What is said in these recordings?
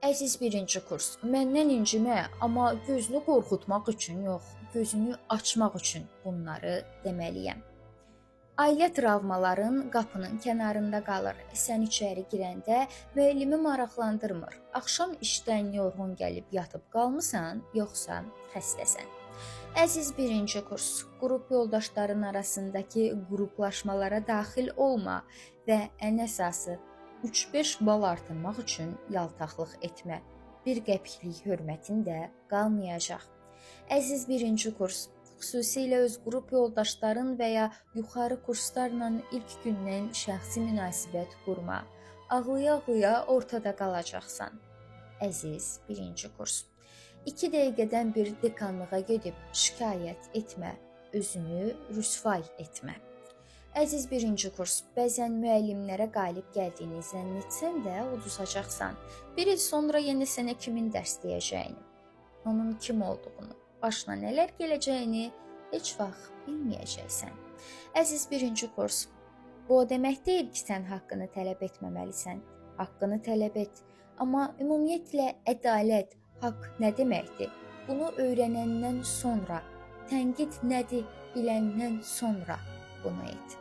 Əziz birinci kurs, məndən incimə, amma gözünü qorxutmaq üçün yox, gözünü açmaq üçün bunları deməliyəm. Ailə travmaların qapının kənarında qalır. Sən içəri girəndə müəllimi maraqlandırmır. Axşam işdən yorğun gəlib yatıb qalmısan, yoxsa xəstəsən. Əziz birinci kurs, qrup yoldaşların arasındakı qruplaşmalara daxil olma və ən əsası 3-5 bal artırmaq üçün yaltaqlıq etmə. Bir qəpiklik hörmətin də qalmayacaq. Əziz birinci kurs, xüsusilə öz qrup yoldaşların və ya yuxarı kurslarla ilk gündən şəxsi münasibət qurma. Ağlaya-ağlaya ortada qalacaqsan. Əziz birinci kurs, 2 dəqiqədən bir dekanlığa gedib şikayət etmə, özünü rüsvay etmə. Əziz birinci kurs, bəzən müəllimlərə qalib gəldiyini zənn etsən də udacaqsan. Bir il sonra yenə sənə kimin dərs deyəcəyini, onun kim olduğunu, başına nələr gələcəyini heç vaxt bilməyəcəksən. Əziz birinci kurs, bu o demək deyil ki, sən haqqını tələb etməməlisən. Haqqını tələb et. Amma ümumiyyətlə ədalət, haqq nə deməkdir? Bunu öyrənəndən sonra, tənqid nədir biləndən sonra bunu et.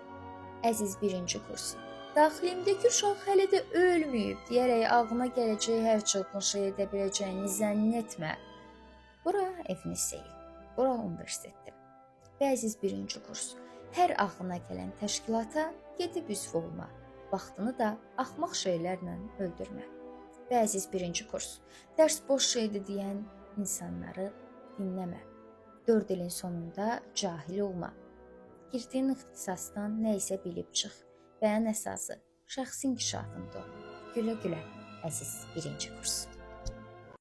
Əziz birinci kurs, daxilimdəki uşaq hələ də ölməyib deyərək ağlına gələcək hər çılğın şey edə biləcəyini zənn etmə. Bura eviniz deyil, bura universitetdir. Və əziz birinci kurs, hər ağlına gələn təşkilata gedib üzv olma, vaxtını da axmaq şeylərlə öldürmə. Və əziz birinci kurs, dərs boş şeydir deyən insanları dinləmə. 4 ilin sonunda cahil olma. Girdiyin ixtisasdan nə isə bilib çıx və ən əsası şəxsi inkişafında ol. Gülə-gülə, əziz birinci kurs.